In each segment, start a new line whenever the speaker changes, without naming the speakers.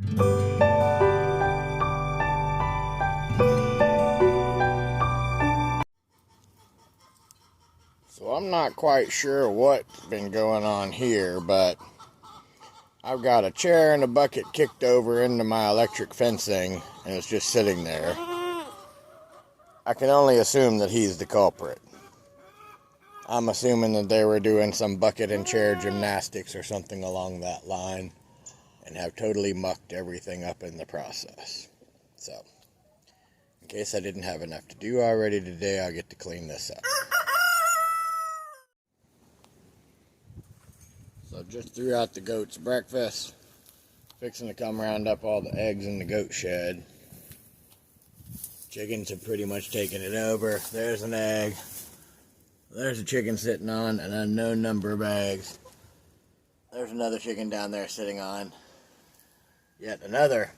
So I'm not quite sure what's been going on here, but I've got a chair and a bucket kicked over into my electric fencing, and it's just sitting there. I can only assume that he's the culprit. I'm assuming that they were doing some bucket and chair gymnastics or something along that line, and have totally mucked everything up in the process. So, in case I didn't have enough to do already today, I'll get to clean this up. So just threw out the goat's breakfast. Fixing to come round up all the eggs in the goat shed. Chickens have pretty much taken it over. There's an egg. There's a chicken sitting on an unknown number of eggs. There's another chicken down there sitting on yet another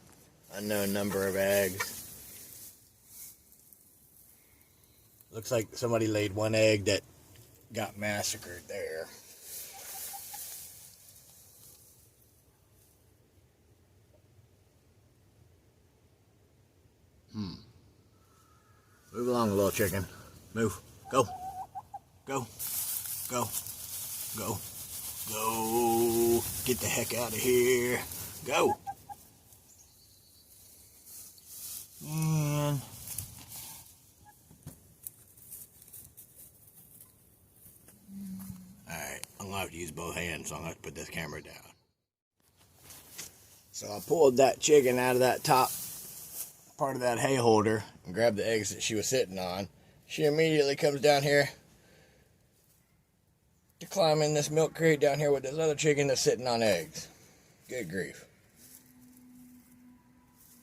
unknown number of eggs. Looks like somebody laid one egg that got massacred there. Move along, little chicken. Move. Go. Go. Go. Go. Go. Get the heck out of here. Go. And alright, I'm gonna have to use both hands, so I'm gonna have to put this camera down. So I pulled that chicken out of that top part of that hay holder and grabbed the eggs that she was sitting on. She immediately comes down here to climb in this milk crate down here with this other chicken that's sitting on eggs. Good grief.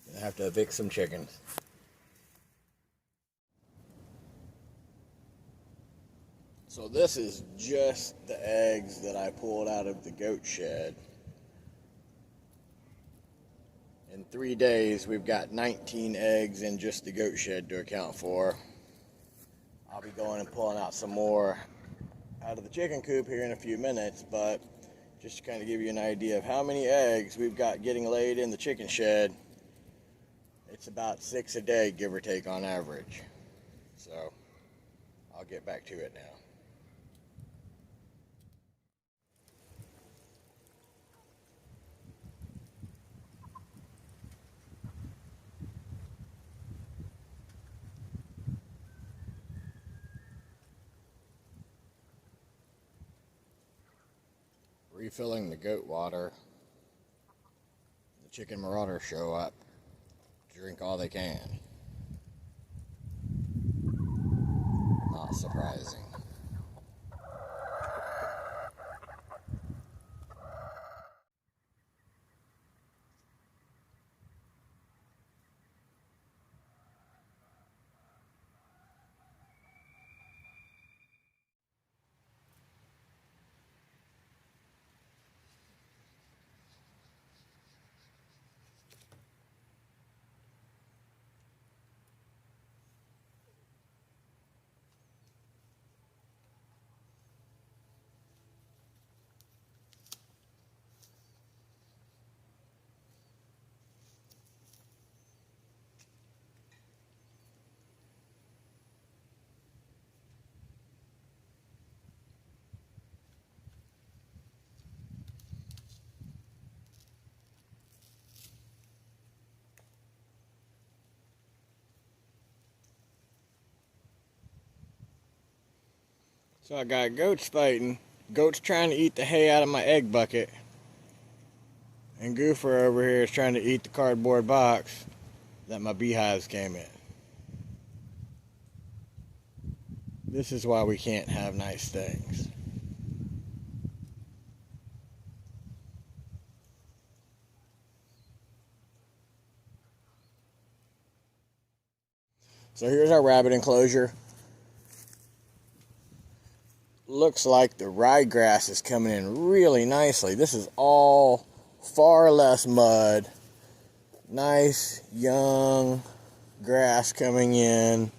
Gonna have to evict some chickens. So this is just the eggs that I pulled out of the goat shed. In 3 days, we've got 19 eggs in just the goat shed to account for. I'll be going and pulling out some more out of the chicken coop here in a few minutes, but just to kind of give you an idea of how many eggs we've got getting laid in the chicken shed, it's about 6 a day, give or take, on average. So I'll get back to it now. Refilling the goat water. The chicken marauders show up to drink all they can. Not surprising. So I got goats fighting. Goats trying to eat the hay out of my egg bucket. And Goofer over here is trying to eat the cardboard box that my beehives came in. This is why we can't have nice things. So here's our rabbit enclosure. Looks like the ryegrass is coming in really nicely. This is all far less mud. Nice, young grass coming in.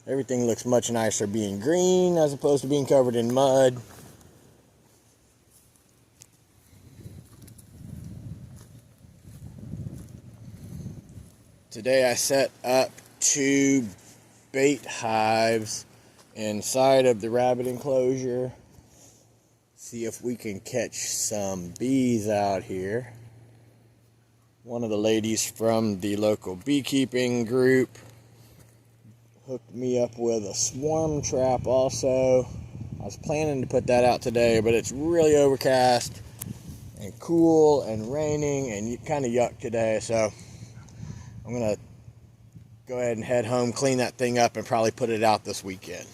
Everything looks much nicer being green as opposed to being covered in mud. Today I set up 2 bait hives inside of the rabbit enclosure. See if we can catch some bees out here. One of the ladies from the local beekeeping group hooked me up with a swarm trap also. I was planning to put that out today, but it's really overcast and cool and raining and kind of yuck today, so I'm gonna go ahead and head home, clean that thing up, and probably put it out this weekend.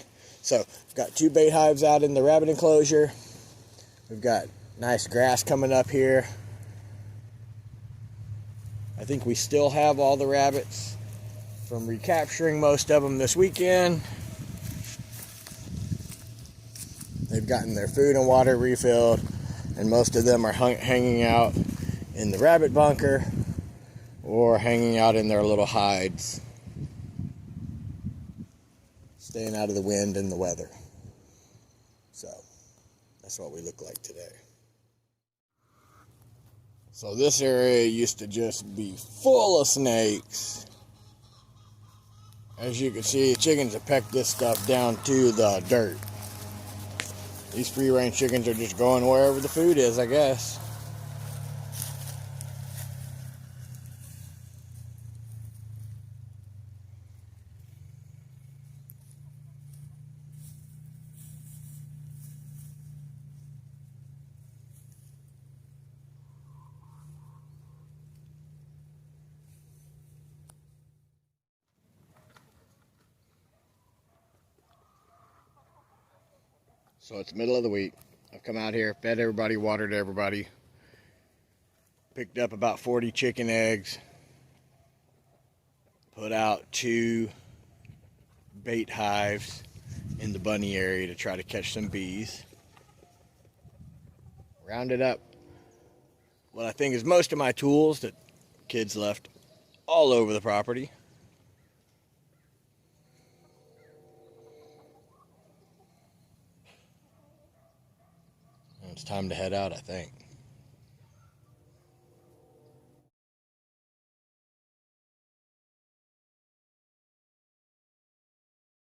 So I've got 2 bait hives out in the rabbit enclosure. We've got nice grass coming up here. I think we still have all the rabbits from recapturing most of them this weekend. They've gotten their food and water refilled, and most of them are hanging out in the rabbit bunker or hanging out in their little hides, staying out of the wind and the weather. So that's what we look like today. So this area used to just be full of snakes. As you can see, chickens have pecked this stuff down to the dirt. These free-range chickens are just going wherever the food is, I guess. So it's the middle of the week. I've come out here, fed everybody, watered everybody, picked up about 40 chicken eggs, put out 2 bait hives in the bunny area to try to catch some bees. Rounded up what I think is most of my tools that kids left all over the property. And it's time to head out, I think.